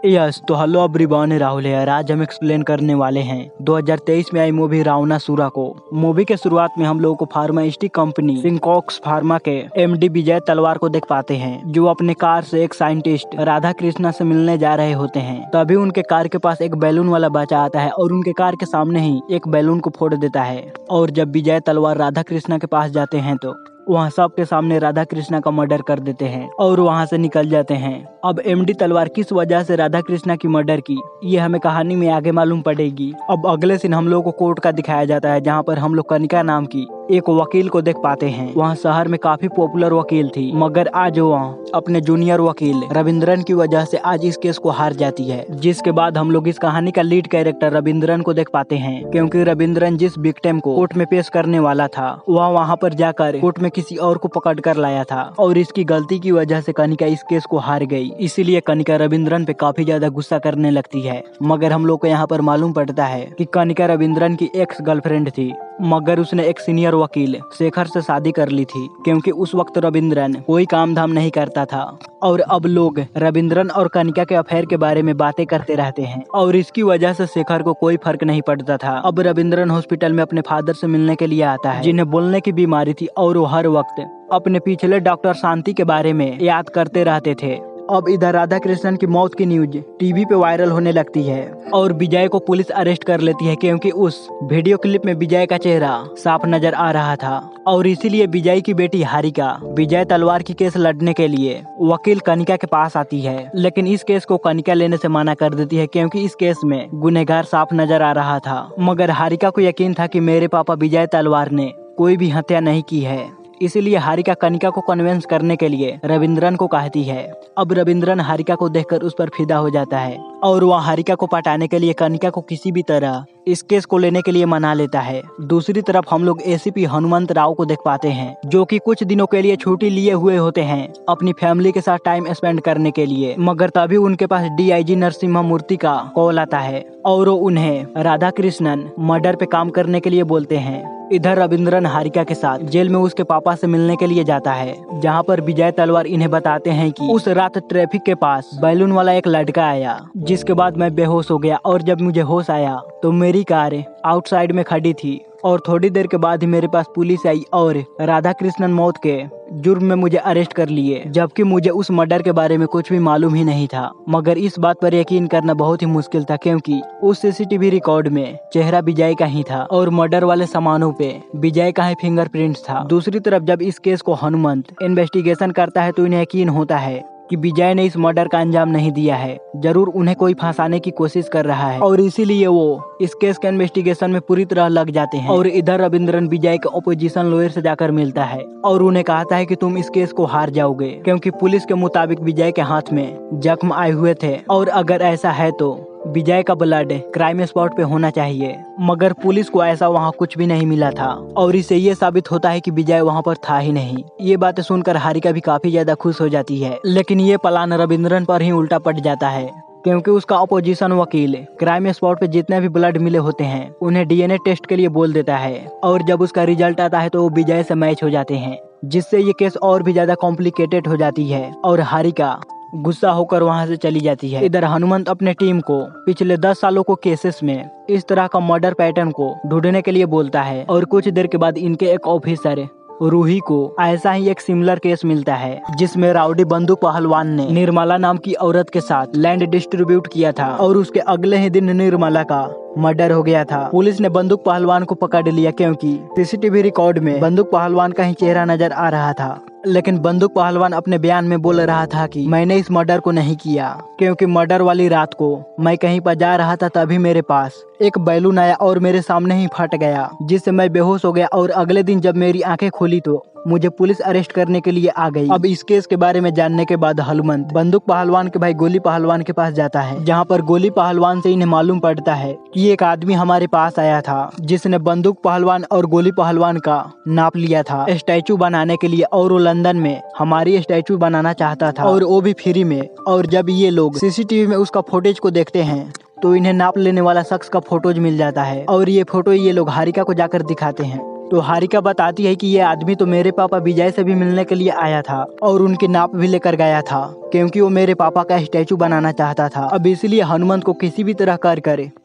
Yes तो hello everyone, Rahul है। आज हम एक्सप्लेन करने वाले हैं 2023 में आई मूवी रावणासुरा को। मूवी के शुरुआत में हम लोगों को फार्मास्यूटिकल कंपनी सिंकॉक्स फार्मा के एमडी विजय तलवार को देख पाते हैं, जो अपने कार से एक साइंटिस्ट राधा कृष्णा से मिलने जा रहे होते हैं। तभी उनके कार के पास एक बैलून वाला बच्चा आता है और उनके कार के सामने ही एक बैलून को फोड़ देता है। और जब विजय तलवार राधा कृष्णा के पास जाते हैं तो वहाँ सबके सामने राधा कृष्णा का मर्डर कर देते हैं और वहाँ से निकल जाते हैं। अब एमडी तलवार किस वजह से राधा कृष्णा की मर्डर की, ये हमें कहानी में आगे मालूम पड़ेगी। अब अगले सीन हम लोग को कोर्ट का दिखाया जाता है, जहाँ पर हम लोग कनिका नाम की एक वकील को देख पाते हैं। वहाँ शहर में काफी पॉपुलर वकील थी, मगर आज वहाँ अपने जूनियर वकील रविंद्रन की वजह से आज इस केस को हार जाती है। जिसके बाद हम लोग इस कहानी का लीड कैरेक्टर रविंद्रन को देख पाते हैं, क्योंकि रविंद्रन जिस विक्टिम को कोर्ट में पेश करने वाला था वह वहाँ पर जाकर कोर्ट में किसी और को पकड़ कर लाया था, और इसकी गलती की वजह से कनिका इस केस को हार गई। इसीलिए कनिका रविंद्रन पे काफी ज्यादा गुस्सा करने लगती है। मगर हम लोग को यहाँ पर मालूम पड़ता है कि कनिका रविंद्रन की एक्स गर्लफ्रेंड थी, मगर उसने एक सीनियर वकील शेखर से शादी कर ली थी, क्योंकि उस वक्त रविंद्रन कोई काम धाम नहीं करता था। और अब लोग रविंद्रन और कनिका के अफेयर के बारे में बातें करते रहते हैं, और इसकी वजह से शेखर को कोई फर्क नहीं पड़ता था। अब रविंद्रन हॉस्पिटल में अपने फादर से मिलने के लिए आता है, जिन्हें बोलने की बीमारी थी, और वो हर वक्त अपने पिछले डॉक्टर शांति के बारे में याद करते रहते थे। अब इधर राधा कृष्णन की मौत की न्यूज टीवी पे वायरल होने लगती है और विजय को पुलिस अरेस्ट कर लेती है, क्योंकि उस वीडियो क्लिप में विजय का चेहरा साफ नजर आ रहा था। और इसीलिए विजय की बेटी हारिका विजय तलवार की केस लड़ने के लिए वकील कनिका के पास आती है, लेकिन इस केस को कनिका लेने से मना कर देती है, क्योंकि इस केस में गुनहगार साफ नजर आ रहा था। मगर हारिका को यकीन था कि मेरे पापा विजय तलवार ने कोई भी हत्या नहीं की है। इसलिए हारिका कनिका को कन्विंस करने के लिए रविंद्रन को कहती है। अब रविंद्रन हारिका को देखकर उस पर फिदा हो जाता है, और वह हारिका को पटाने के लिए कनिका को किसी भी तरह इस केस को लेने के लिए मना लेता है। दूसरी तरफ हम लोग एसीपी हनुमंत राव को देख पाते हैं, जो कि कुछ दिनों के लिए छुट्टी लिए हुए होते हैं अपनी फैमिली के साथ टाइम स्पेंड करने के लिए। मगर तभी उनके पास डीआईजी नरसिम्हा मूर्ति का कॉल आता है, और वो उन्हें राधा कृष्णन मर्डर पे काम करने के लिए बोलते हैं। इधर रविंद्रन हारिका के साथ जेल में उसके पापा से मिलने के लिए जाता है, जहाँ पर विजय तलवार इन्हें बताते हैं कि उस रात ट्रैफिक के पास बैलून वाला एक लड़का आया, जिसके बाद मैं बेहोश हो गया, और जब मुझे होश आया तो मेरी कार आउटसाइड में खड़ी थी, और थोड़ी देर के बाद ही मेरे पास पुलिस आई और राधा कृष्णन मौत के जुर्म में मुझे अरेस्ट कर लिए, जबकि मुझे उस मर्डर के बारे में कुछ भी मालूम ही नहीं था। मगर इस बात पर यकीन करना बहुत ही मुश्किल था, क्योंकि उस सीसीटीवी रिकॉर्ड में चेहरा विजय का ही था और मर्डर वाले सामानों पे विजय का ही फिंगरप्रिंट्स था। दूसरी तरफ जब इस केस को हनुमंत इन्वेस्टिगेशन करता है तो इन्हें यकीन होता है कि विजय ने इस मर्डर का अंजाम नहीं दिया है, जरूर उन्हें कोई फंसाने की कोशिश कर रहा है, और इसीलिए वो इस केस के इन्वेस्टिगेशन में पूरी तरह लग जाते हैं। और इधर रविंद्रन विजय के ऑपोजिशन लॉयर से जाकर मिलता है और उन्हें कहता है कि तुम इस केस को हार जाओगे, क्योंकि पुलिस के मुताबिक विजय के हाथ में जख्म आए हुए थे, और अगर ऐसा है तो विजय का ब्लड क्राइम स्पॉट पे होना चाहिए। मगर पुलिस को ऐसा वहाँ कुछ भी नहीं मिला था, और इससे ये साबित होता है कि विजय वहाँ पर था ही नहीं। ये बातें सुनकर हारिका भी काफी ज्यादा खुश हो जाती है, लेकिन ये प्लान रविंद्रन पर ही उल्टा पड़ जाता है, क्योंकि उसका अपोजिशन वकील क्राइम स्पॉट पे जितने भी ब्लड मिले होते हैं उन्हें डीएनए टेस्ट के लिए बोल देता है, और जब उसका रिजल्ट आता है तो वो विजय से मैच हो जाते हैं, जिससे ये केस और भी ज्यादा कॉम्प्लिकेटेड हो जाती है, और हारिका गुस्सा होकर वहां से चली जाती है। इधर हनुमंत अपने टीम को पिछले 10 सालों को केसेस में इस तरह का मर्डर पैटर्न को ढूंढने के लिए बोलता है, और कुछ देर के बाद इनके एक ऑफिसर रूही को ऐसा ही एक सिमिलर केस मिलता है, जिसमें राउडी बंदूक पहलवान ने निर्मला नाम की औरत के साथ लैंड डिस्ट्रीब्यूट किया था, और उसके अगले ही दिन निर्मला का मर्डर हो गया था। पुलिस ने बंदूक पहलवान को पकड़ लिया, क्योंकि सीसीटीवी रिकॉर्ड में बंदूक पहलवान का ही चेहरा नजर आ रहा था। लेकिन बंदूक पहलवान अपने बयान में बोल रहा था कि मैंने इस मर्डर को नहीं किया, क्योंकि मर्डर वाली रात को मैं कहीं पर जा रहा था, तभी मेरे पास एक बैलून आया और मेरे सामने ही फट गया, जिससे मैं बेहोश हो गया, और अगले दिन जब मेरी आंखें खुली तो मुझे पुलिस अरेस्ट करने के लिए आ गई। अब इस केस के बारे में जानने के बाद हनुमंत बंदूक पहलवान के भाई गोली पहलवान के पास जाता है, जहाँ पर गोली पहलवान से इन्हें मालूम पड़ता है कि एक आदमी हमारे पास आया था, जिसने बंदूक पहलवान और गोली पहलवान का नाप लिया था स्टैचू बनाने के लिए, और वो लंदन में हमारी स्टैचू बनाना चाहता था, और वो भी फ्री में। और जब ये लोग सीसीटीवी में उसका फुटेज को देखते हैं तो इन्हें नाप लेने वाला शख्स का फोटोज मिल जाता है, और ये फोटो ये लोग हारिका को जाकर दिखाते हैं। तो हारिका बताती है कि ये आदमी तो मेरे पापा विजय से भी मिलने के लिए आया था और उनकी नाप भी लेकर गया था। क्योंकि वो मेरे पापा का स्टैचू बनाना चाहता था। अब इसलिए हनुमंत को किसी भी तरह कर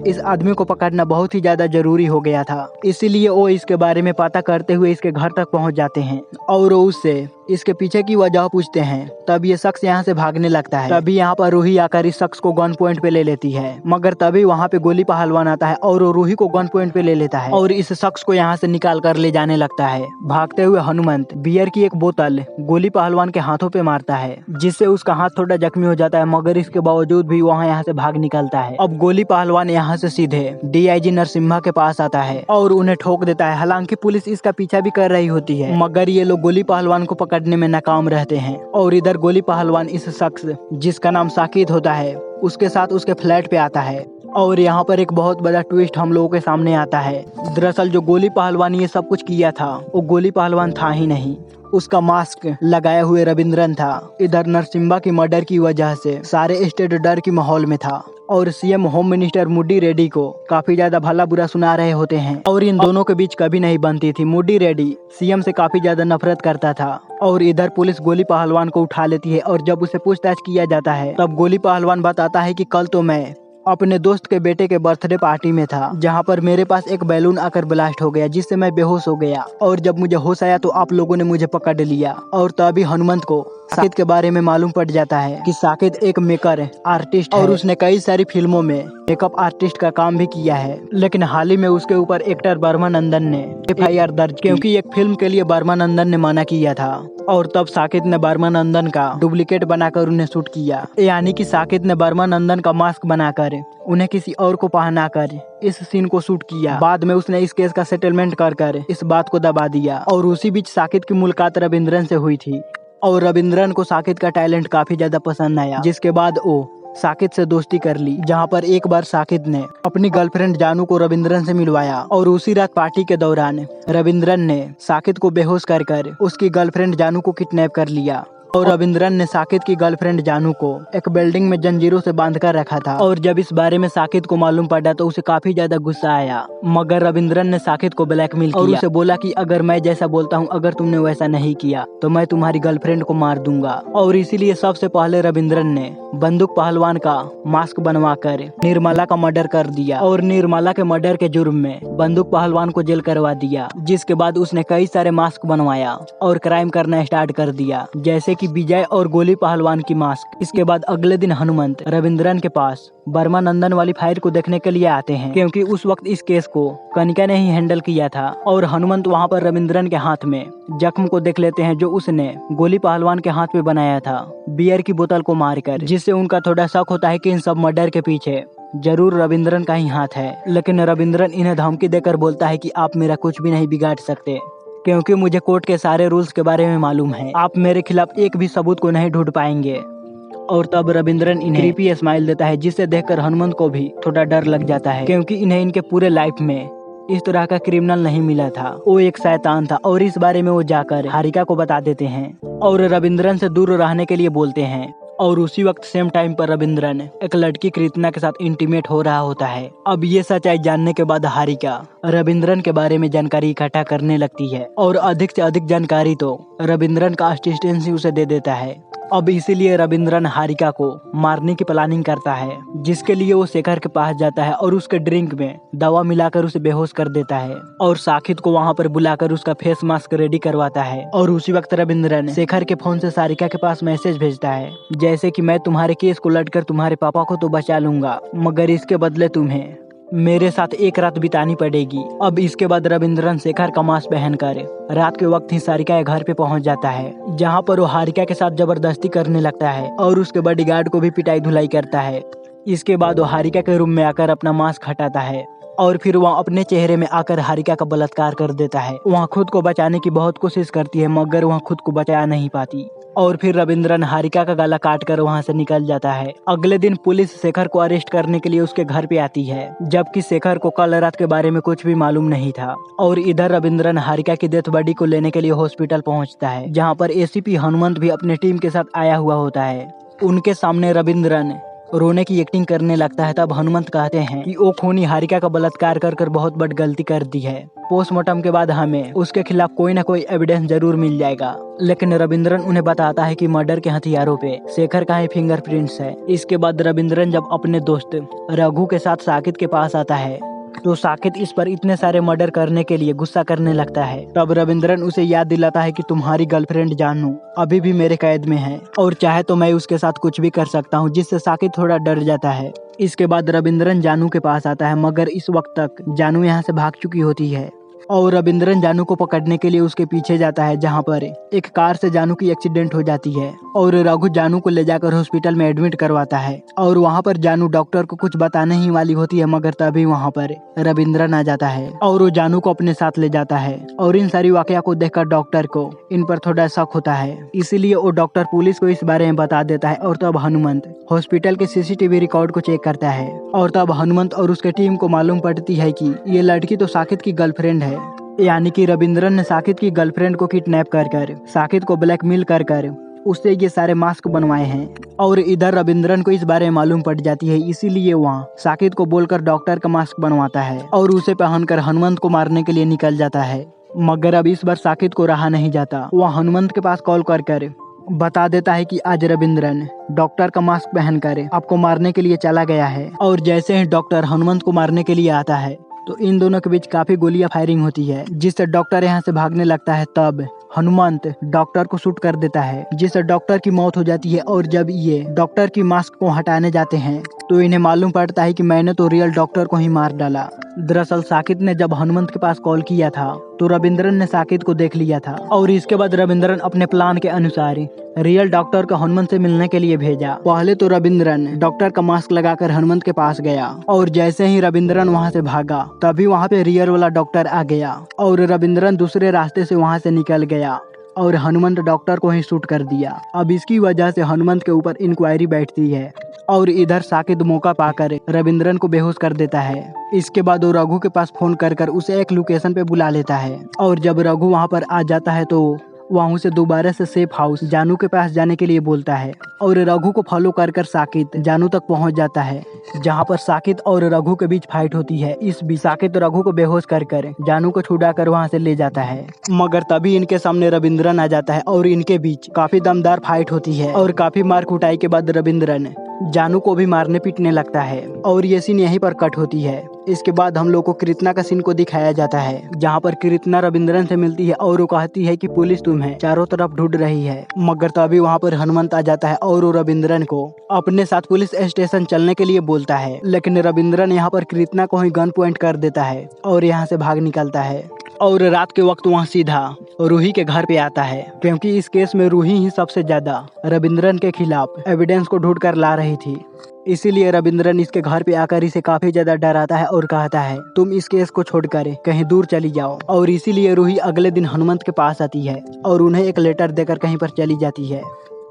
इस आदमी को पकड़ना बहुत ही ज्यादा जरूरी हो गया था। इसीलिए वो इसके बारे में पता करते हुए इसके घर तक पहुंच जाते हैं और वो उससे इसके पीछे की वजह पूछते हैं। तब ये शख्स यहाँ से भागने लगता है। तभी यहाँ पर रूही आकर इस शख्स को गन पॉइंट पे ले लेती है, मगर तभी वहाँ पे गोली पहलवान आता है और वो रूही को गन पॉइंट पे ले लेता है और इस शख्स को यहाँ से निकाल कर ले जाने लगता है। भागते हुए हनुमंत बियर की एक बोतल गोली पहलवान के हाथों पे मारता है, जिससे उसका हाथ थोड़ा जख्मी हो जाता है, मगर इसके बावजूद भी वहाँ यहाँ से भाग निकलता है। अब गोली पहलवान यहाँ से सीधे DIG नरसिम्हा के पास आता है और उन्हें ठोक देता है। हालांकि पुलिस इसका पीछा भी कर रही होती है, मगर ये लोग गोली पहलवान को पकड़ने में नाकाम रहते हैं। और इधर गोली पहलवान इस शख्स जिसका नाम साकिब होता है उसके साथ उसके फ्लैट पे आता है और यहाँ पर एक बहुत बड़ा ट्विस्ट हम लोगों के सामने आता है। दरअसल जो गोली पहलवान ये सब कुछ किया था वो गोली पहलवान था ही नहीं, उसका मास्क लगाए हुए रविंद्रन था। इधर नरसिम्हा की मर्डर की वजह से सारे स्टेट डर की माहौल में था और CM home minister Moody Reddy को काफी ज्यादा भला बुरा सुना रहे होते हैं और इन दोनों के बीच कभी नहीं बनती थी। मूडी रेड्डी CM से काफी ज्यादा नफरत करता था और इधर पुलिस गोली पहलवान को उठा लेती है और जब उसे पूछताछ किया जाता है तब गोली पहलवान बताता है कि कल तो मैं अपने दोस्त के बेटे के बर्थडे पार्टी में था, जहां पर मेरे पास एक बैलून आकर ब्लास्ट हो गया जिससे मैं बेहोश हो गया और जब मुझे होश आया तो आप लोगों ने मुझे पकड़ लिया। और तभी हनुमंत को साकिब के बारे में मालूम पड़ जाता है कि साकिब एक मेकर आर्टिस्ट और उसने कई सारी फिल्मों में मेकअप आर्टिस्ट का काम भी किया है, लेकिन हाल ही में उसके ऊपर एक्टर वर्मा नंदन ने FIR दर्ज क्योंकि एक फिल्म के लिए वर्मा नंदन ने मना किया था और तब साकिब ने वर्मा नंदन का डुप्लीकेट बनाकर उन्हें शूट किया। यानी कि साकिब ने वर्मा नंदन का मास्क बनाकर उन्हें किसी और को पहनाकर इस सीन को शूट किया। बाद में उसने इस केस का सेटलमेंट कर इस बात को दबा दिया और उसी बीच साकिब की मुलाकात रविंद्रन से हुई थी और रविंद्रन को साकिब का टैलेंट काफी ज्यादा पसंद आया, जिसके बाद वो साकिब से दोस्ती कर ली। जहां पर एक बार साकिब ने अपनी गर्लफ्रेंड जानू को रविंद्रन से मिलवाया और उसी रात पार्टी के दौरान रविंद्रन ने साकिब को बेहोश कर उसकी गर्लफ्रेंड जानू को किडनैप कर लिया और रविंद्रन ने साकिब की गर्लफ्रेंड जानू को एक बिल्डिंग में जंजीरों से बांध कर रखा था और जब इस बारे में साकिब को मालूम पड़ा तो उसे काफी ज्यादा गुस्सा आया, मगर रविंद्रन ने साकिब को ब्लैकमेल किया और उसे बोला कि अगर मैं जैसा बोलता हूँ अगर तुमने वैसा नहीं किया तो मैं तुम्हारी गर्लफ्रेंड को मार दूंगा। और इसीलिए सबसे पहले रविंद्रन ने बंदूक पहलवान का मास्क बनवा कर निर्मला का मर्डर कर दिया और निर्मला के मर्डर के जुर्म में बंदूक पहलवान को जेल करवा दिया, जिसके बाद उसने कई सारे मास्क बनवाया और क्राइम करना स्टार्ट कर दिया, जैसे कि विजय और गोली पहलवान की मास्क। इसके बाद अगले दिन हनुमंत रविंद्रन के पास वर्मा नंदन वाली फाइल को देखने के लिए आते हैं, क्योंकि उस वक्त इस केस को कनिका ने ही हैंडल किया था और हनुमंत वहां पर रविंद्रन के हाथ में जख्म को देख लेते हैं जो उसने गोली पहलवान के हाथ में बनाया था बियर की बोतल को मारकर, जिससे उनका थोड़ा शक होता है कि इन सब मर्डर के पीछे जरूर रविंद्रन का ही हाथ है। लेकिन रविंद्रन इन्हें धमकी देकर बोलता है कि आप मेरा कुछ भी नहीं बिगाड़ सकते, क्योंकि मुझे कोर्ट के सारे रूल्स के बारे में मालूम है, आप मेरे खिलाफ एक भी सबूत को नहीं ढूंढ पाएंगे। और तब रविंद्रन इन्हें क्रीपी स्माइल देता है, जिससे देखकर हनुमंत को भी थोड़ा डर लग जाता है, क्योंकि इन्हें इनके पूरे लाइफ में इस तरह का क्रिमिनल नहीं मिला था। वो एक शैतान था और इस बारे में वो जाकर हारिका को बता देते हैं और रविंद्रन से दूर रहने के लिए बोलते हैं। और उसी वक्त सेम टाइम पर रविंद्रन एक लड़की कृतना के साथ इंटीमेट हो रहा होता है। अब ये सच्चाई जानने के बाद हारिका रविंद्रन के बारे में जानकारी इकट्ठा करने लगती है और अधिक से अधिक जानकारी तो रविंद्रन का असिस्टेंट ही उसे दे देता है। अब इसीलिए रविंद्रन हारिका को मारने की प्लानिंग करता है, जिसके लिए वो शेखर के पास जाता है और उसके ड्रिंक में दवा मिलाकर उसे बेहोश कर देता है और साकिब को वहां पर बुलाकर उसका फेस मास्क रेडी करवाता है। और उसी वक्त रविंद्रन शेखर के फोन से सारिका के पास मैसेज भेजता है, जैसे कि मैं तुम्हारे केस को लड़कर तुम्हारे पापा को तो बचा लूंगा, मगर इसके बदले तुम्हें मेरे साथ एक रात बितानी पड़ेगी। अब इसके बाद रविंद्रन शेखर का मास्क पहनकर रात के वक्त ही सारिका के घर पे पहुंच जाता है, जहां पर वो हारिका के साथ जबरदस्ती करने लगता है और उसके बॉडीगार्ड को भी पिटाई धुलाई करता है। इसके बाद वो हारिका के रूम में आकर अपना मास्क हटाता है और फिर वह अपने चेहरे में आकर हारिका का बलात्कार कर देता है। वहाँ खुद को बचाने की बहुत कोशिश करती है, मगर वह खुद को बचा नहीं पाती और फिर रविंद्रन हारिका का गला काट कर वहाँ से निकल जाता है। अगले दिन पुलिस शेखर को अरेस्ट करने के लिए उसके घर पे आती है, जबकि शेखर को कल रात के बारे में कुछ भी मालूम नहीं था। और इधर रविंद्रन हारिका की डेथ बॉडी को लेने के लिए हॉस्पिटल पहुँचता है, जहाँ पर ACP हनुमंत भी अपने टीम के साथ आया हुआ होता है। उनके सामने रविंद्रन रोने की एक्टिंग करने लगता है। तब हनुमंत कहते हैं कि वो खूनी हारिका का बलात्कार कर बहुत बड़ी गलती कर दी है। पोस्टमार्टम के बाद हमें उसके खिलाफ कोई ना कोई एविडेंस जरूर मिल जाएगा। लेकिन रविंद्रन उन्हें बताता है कि मर्डर के हथियारों पे शेखर का ही फिंगरप्रिंट्स है। इसके बाद रविंद्रन जब अपने दोस्त रघु के साथ साकित के पास आता है तो साकित इस पर इतने सारे मर्डर करने के लिए गुस्सा करने लगता है। तब रविंद्रन उसे याद दिलाता है कि तुम्हारी गर्लफ्रेंड जानू अभी भी मेरे कैद में है और चाहे तो मैं उसके साथ कुछ भी कर सकता हूँ, जिससे साकित थोड़ा डर जाता है। इसके बाद रविंद्रन जानू के पास आता है, मगर इस वक्त तक जानू यहाँ से भाग चुकी होती है और रविंद्रन जानू को पकड़ने के लिए उसके पीछे जाता है, जहाँ पर एक कार से जानू की एक्सीडेंट हो जाती है और रघु जानू को ले जाकर हॉस्पिटल में एडमिट करवाता है। और वहाँ पर जानू डॉक्टर को कुछ बताने ही वाली होती है, मगर तभी वहाँ पर रविंद्रन आ जाता है और वो जानू को अपने साथ ले जाता है। और इन सारी वाकया को देखकर डॉक्टर को इन पर थोड़ा शक होता है, इसीलिए वो डॉक्टर पुलिस को इस बारे में बता देता है। और तब हनुमंत हॉस्पिटल के सीसीटीवी रिकॉर्ड को चेक करता है और तब हनुमंत और उसके टीम को मालूम पड़ती है कि ये लड़की तो साकित की गर्लफ्रेंड है, यानी कि रविंद्रन ने साकित की गर्लफ्रेंड को किडनैप कर साकित को ब्लैकमेल कर उससे ये सारे मास्क बनवाए हैं। और इधर रविंद्रन को इस बारे में मालूम पड़ जाती है, इसीलिए वहाँ साकित को बोलकर डॉक्टर का मास्क बनवाता है और उसे पहनकर हनुमंत को मारने के लिए निकल जाता है। मगर अब इस बार साकित को रहा नहीं जाता, वह हनुमंत के पास कॉल कर बता देता है कि आज रविंद्रन डॉक्टर का मास्क पहनकर आपको मारने के लिए चला गया है। और जैसे ही डॉक्टर हनुमंत को मारने के लिए आता है तो इन दोनों के बीच काफी गोलियां फायरिंग होती है, जिससे डॉक्टर यहाँ से भागने लगता है। तब हनुमंत डॉक्टर को शूट कर देता है, जिससे डॉक्टर की मौत हो जाती है। और जब ये डॉक्टर की मास्क को हटाने जाते हैं तो इन्हें मालूम पड़ता है कि मैंने तो रियल डॉक्टर को ही मार डाला। दरअसल साकित ने जब हनुमंत के पास कॉल किया था तो रविंद्रन ने साकित को देख लिया था और इसके बाद रविंद्रन अपने प्लान के अनुसार रियल डॉक्टर को हनुमंत से मिलने के लिए भेजा। पहले तो रविंद्रन डॉक्टर का मास्क लगाकर हनुमंत के पास गया और जैसे ही रविंद्रन वहां से भागा तभी वहां पे रियल वाला डॉक्टर आ गया और रविंद्रन दूसरे रास्ते से वहां से निकल गया और हनुमंत डॉक्टर को ही शूट कर दिया। अब इसकी वजह से हनुमंत के ऊपर इंक्वायरी बैठती है और इधर साकित मौका पाकर रविंद्रन को बेहोश कर देता है। इसके बाद वो रघु के पास फोन कर उसे एक लोकेशन पे बुला लेता है और जब रघु वहां पर आ जाता है तो वहाँ उसे दोबारा से सेफ हाउस जानू के पास जाने के लिए बोलता है और रघु को फॉलो कर साकित जानू तक पहुँच जाता है, जहाँ पर साकित और रघु के बीच फाइट होती है। इस बीच साकित रघु को बेहोश कर जानू को छुड़ा कर वहाँ से ले जाता है, मगर तभी इनके सामने रविंद्रन आ जाता है और इनके बीच काफी दमदार फाइट होती है और काफी मार कुटाई के बाद रविंद्रन जानू को भी मारने पीटने लगता है और ये सीन यहीं पर कट होती है। इसके बाद हम लोग को कृतना का सीन को दिखाया जाता है, जहाँ पर कृतना रविंद्रन से मिलती है और वो कहती है कि पुलिस तुम्हें चारों तरफ ढूंढ रही है। मगर तभी वहाँ पर हनुमंत आ जाता है और वो रविंद्रन को अपने साथ पुलिस स्टेशन चलने के लिए बोलता है, लेकिन रविंद्रन यहाँ पर कृतना को ही गन पॉइंट कर देता है और यहाँ से भाग निकलता है। और रात के वक्त वहाँ सीधा रूही के घर पे आता है, क्योंकि इस केस में रूही ही सबसे ज्यादा रविंद्रन के खिलाफ एविडेंस को ढूंढ कर ला रही थी। इसीलिए रविंद्रन इसके घर पे आकर इसे काफी ज्यादा डराता है और कहता है तुम इस केस को छोड़कर कहीं दूर चली जाओ। और इसीलिए रूही अगले दिन हनुमंत के पास आती है और उन्हें एक लेटर देकर कहीं पर चली जाती है।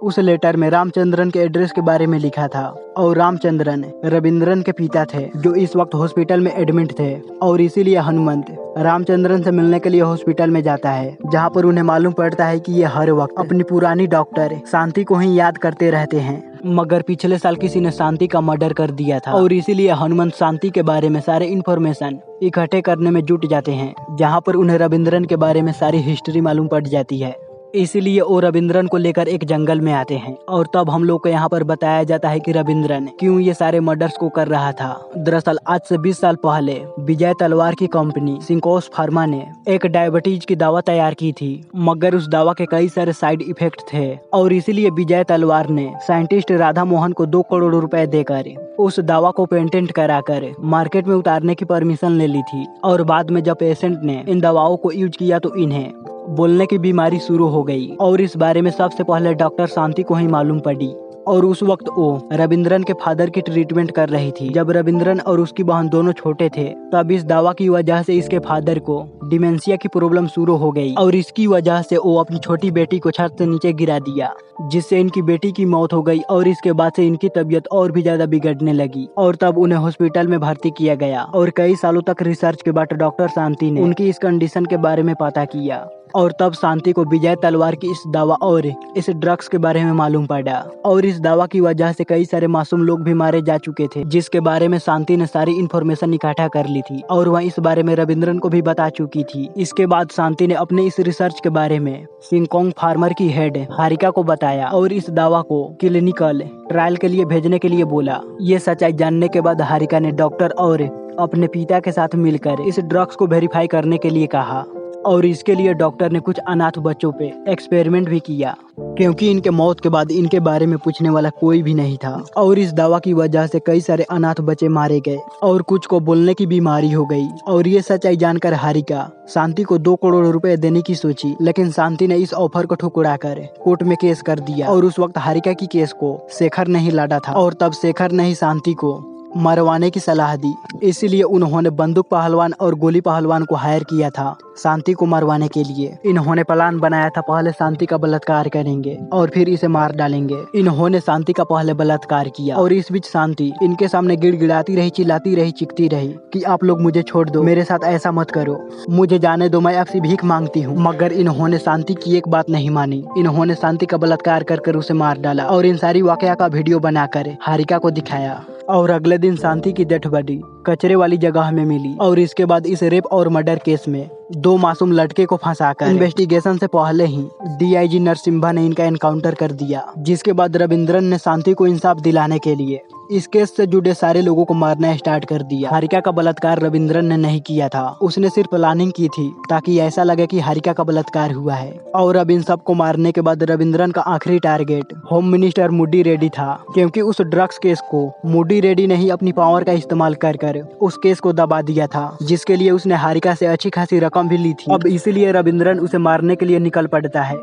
उस लेटर में रामचंद्रन के एड्रेस के बारे में लिखा था और रामचंद्रन रविंद्रन के पिता थे जो इस वक्त हॉस्पिटल में एडमिट थे। और इसीलिए हनुमंत रामचंद्रन से मिलने के लिए हॉस्पिटल में जाता है, जहां पर उन्हें मालूम पड़ता है कि ये हर वक्त अपनी पुरानी डॉक्टर शांति को ही याद करते रहते हैं, मगर पिछले साल किसी ने शांति का मर्डर कर दिया था। और इसीलिए हनुमंत शांति के बारे में सारे इन्फॉर्मेशन इकट्ठे करने में जुट जाते हैं, जहाँ पर उन्हें रविंद्रन के बारे में सारी हिस्ट्री मालूम पड़ जाती है। इसीलिए वो रविंद्रन को लेकर एक जंगल में आते हैं और तब हम लोग को यहाँ पर बताया जाता है कि रविंद्रन क्यों ये सारे मर्डर्स को कर रहा था। दरअसल आज से 20 साल पहले विजय तलवार की कंपनी सिंकोस फार्मा ने एक डायबिटीज की दवा तैयार की थी, मगर उस दवा के कई सारे साइड इफेक्ट थे और इसीलिए विजय तलवार ने साइंटिस्ट राधा मोहन को 2 करोड़ रुपए देकर उस दवा को पेटेंट कराकर मार्केट में उतारने की परमिशन ले ली थी। और बाद में जब पेशेंट ने इन दवाओं को यूज किया तो इन्हें बोलने की बीमारी शुरू हो गई और इस बारे में सबसे पहले डॉक्टर शांति को ही मालूम पड़ी। और उस वक्त वो रविंद्रन के फादर की ट्रीटमेंट कर रही थी। जब रविंद्रन और उसकी बहन दोनों छोटे थे तब इस दवा की वजह से इसके फादर को डिमेंशिया की प्रॉब्लम शुरू हो गई और इसकी वजह से वो अपनी छोटी बेटी को छत से नीचे गिरा दिया, जिससे इनकी बेटी की मौत हो गई। और इसके बाद से इनकी तबीयत और भी ज्यादा बिगड़ने लगी और तब उन्हें हॉस्पिटल में भर्ती किया गया और कई सालों तक रिसर्च के बाद डॉक्टर शांति ने उनकी इस कंडीशन के बारे में पता किया और तब शांति को विजय तलवार की इस दवा और इस ड्रग्स के बारे में मालूम पड़ा और इस दवा की वजह से कई सारे मासूम लोग भी मारे जा चुके थे, जिसके बारे में शांति ने सारी इन्फॉर्मेशन इकट्ठा कर ली थी और वह इस बारे में रविंद्रन को भी बता चुकी थी। इसके बाद शांति ने अपने इस रिसर्च के बारे में सिंकॉन्ग फार्मा की हेड हारिका को बताया और इस दवा को क्लिनिकल ट्रायल के लिए भेजने के लिए बोला। ये सच्चाई जानने के बाद हारिका ने डॉक्टर और अपने पिता के साथ मिलकर इस ड्रग्स को वेरीफाई करने के लिए कहा और इसके लिए डॉक्टर ने कुछ अनाथ बच्चों पे एक्सपेरिमेंट भी किया, क्योंकि इनके मौत के बाद इनके बारे में पूछने वाला कोई भी नहीं था और इस दवा की वजह से कई सारे अनाथ बच्चे मारे गए और कुछ को बोलने की बीमारी हो गई। और ये सच्चाई जानकर हारिका शांति को 2 करोड़ रुपए देने की सोची, लेकिन शांति ने इस ऑफर को ठुकराकर कोर्ट में केस कर दिया और उस वक्त हारिका की केस को शेखर ने ही लड़ा था और तब शेखर ने ही शांति को मरवाने की सलाह दी। इसीलिए उन्होंने बंदूक पहलवान और गोली पहलवान को हायर किया था शांति को मरवाने के लिए। इन्होंने प्लान बनाया था पहले शांति का बलात्कार करेंगे और फिर इसे मार डालेंगे। इन्होंने शांति का पहले बलात्कार किया और इस बीच शांति इनके सामने गिड़गिड़ाती रही, चिल्लाती रही, चीखती रही कि आप लोग मुझे छोड़ दो, मेरे साथ ऐसा मत करो, मुझे जाने दो, मैं आपसे भीख मांगती हूँ। मगर इन्होंने शांति की एक बात नहीं मानी। इन्होंने शांति का बलात्कार कर उसे मार डाला और इन सारी वाकया का वीडियो बनाकर हारिका को दिखाया और अगले दिन शांति की डेड बॉडी कचरे वाली जगह में मिली। और इसके बाद इस रेप और मर्डर केस में 2 मासूम लड़के को फंसाकर इन्वेस्टिगेशन से पहले ही डीआईजी नरसिम्हा ने इनका एनकाउंटर कर दिया, जिसके बाद रविंद्रन ने शांति को इंसाफ दिलाने के लिए इस केस से जुड़े सारे लोगों को मारना स्टार्ट कर दिया। हारिका का बलात्कार रविंद्रन ने नहीं किया था, उसने सिर्फ प्लानिंग की थी ताकि ऐसा लगे कि हारिका का बलात्कार हुआ है। और अब इन सबको मारने के बाद रविंद्रन का आखिरी target home minister Moody Reddy था, क्योंकि उस ड्रग्स केस को मूडी रेड्डी ने ही अपनी पावर का इस्तेमाल कर उस केस को दबा दिया था, जिसके लिए उसने हारिका से अच्छी खासी रकम भी ली थी। अब इसीलिए रविंद्रन उसे मारने के लिए निकल पड़ता है,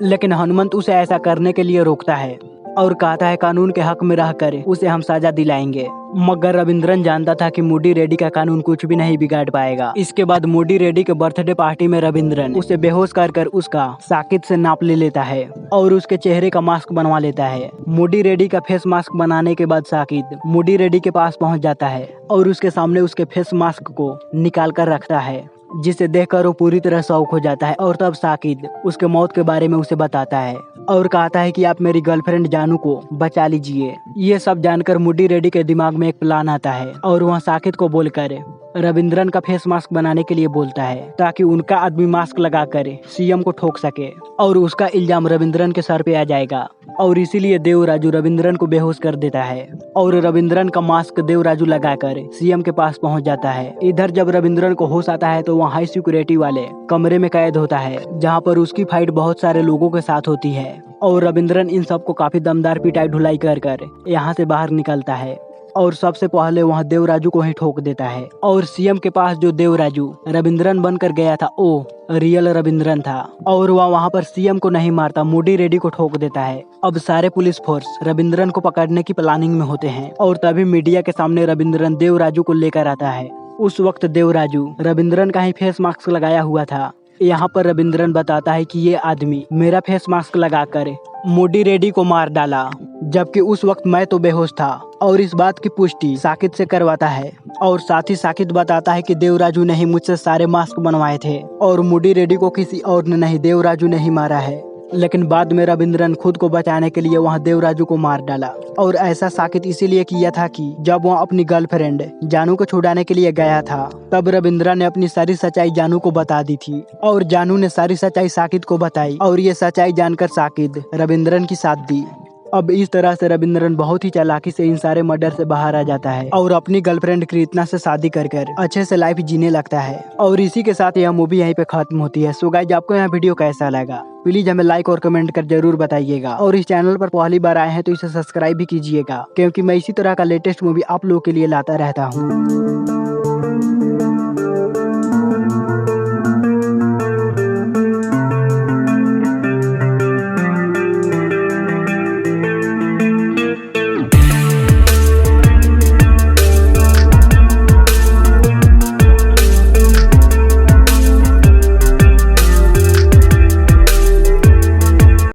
लेकिन हनुमंत उसे ऐसा करने के लिए रोकता है और कहता है कानून के हक में रहकर उसे हम सजा दिलाएंगे। मगर रविंद्रन जानता था कि मूडी रेड्डी का कानून कुछ भी नहीं बिगाड़ पाएगा। इसके बाद मूडी रेड्डी के बर्थडे पार्टी में रविंद्रन उसे बेहोश कर उसका साकित से नाप ले लेता है और उसके चेहरे का मास्क बनवा लेता है। मूडी रेड्डी का फेस मास्क बनाने के बाद साकित मूडी रेड्डी के पास पहुंच जाता है और उसके सामने उसके फेस मास्क को निकाल कर रखता है, जिसे देखकर वो पूरी तरह शॉक हो जाता है। और तब साकित उसके मौत के बारे में उसे बताता है और कहता है कि आप मेरी गर्लफ्रेंड जानू को बचा लीजिए। ये सब जानकर मूडी रेड्डी के दिमाग में एक प्लान आता है और वह साकित को बोलकर रविंद्रन का फेस मास्क बनाने के लिए बोलता है ताकि उनका आदमी मास्क लगाकर सीएम को ठोक सके और उसका इल्जाम रविंद्रन के सर पे आ जाएगा। और इसीलिए देवराजू रविंद्रन को बेहोश कर देता है और रविंद्रन का मास्क देवराजू लगाकर सीएम के पास पहुंच जाता है। इधर जब रविंद्रन को होश आता है तो वह हाई सिक्योरिटी वाले कमरे में कैद होता है, जहां पर उसकी फाइट बहुत सारे लोगों के साथ होती है और रविंद्रन इन सबको काफी दमदार पिटाई ढुलाई कर यहाँ से बाहर निकलता है और सबसे पहले वहाँ देवराजू को ही ठोक देता है। और सीएम के पास जो देवराजू रविंद्रन बनकर गया था वो रियल रविंद्रन था और वह वहाँ पर सीएम को नहीं मारता, मूडी रेड्डी को ठोक देता है। अब सारे पुलिस फोर्स रविंद्रन को पकड़ने की प्लानिंग में होते हैं और तभी मीडिया के सामने रविंद्रन देवराजू को लेकर आता है। उस वक्त देवराजू रविंद्रन का ही फेस मास्क लगाया हुआ था। यहाँ पर रविंद्रन बताता है कि ये आदमी मेरा फेस मास्क लगाकर मूडी रेड्डी को मार डाला, जबकि उस वक्त मैं तो बेहोश था। और इस बात की पुष्टि साकित से करवाता है और साथ ही साकित बताता है कि देवराजू ने ही मुझसे सारे मास्क बनवाए थे और मूडी रेड्डी को किसी और ने नहीं, देवराजू ने ही मारा है। लेकिन बाद में रविंद्रन खुद को बचाने के लिए वहां देवराजू को मार डाला और ऐसा साकित इसीलिए किया था कि जब वह अपनी गर्लफ्रेंड जानू को छुड़ाने के लिए गया था तब रविंद्रन ने अपनी सारी सच्चाई जानू को बता दी थी और जानू ने सारी सच्चाई साकित को बताई और ये सच्चाई जानकर साकित रविंद्रन की साथ दी। अब इस तरह से रविंद्रन बहुत ही चालाकी से इन सारे मर्डर से बाहर आ जाता है और अपनी गर्लफ्रेंड कृष्णा से शादी कर अच्छे से लाइफ जीने लगता है। और इसी के साथ यह मूवी यहीं पे खत्म होती है। सो गाइस, आपको यह वीडियो कैसा लगा प्लीज हमें लाइक और कमेंट कर जरूर बताइएगा और इस चैनल पर पहली बार आए हैं तो इसे सब्सक्राइब भी कीजिएगा, क्योंकि मैं इसी तरह का लेटेस्ट मूवी आप लोगों के लिए लाता रहता हूँ।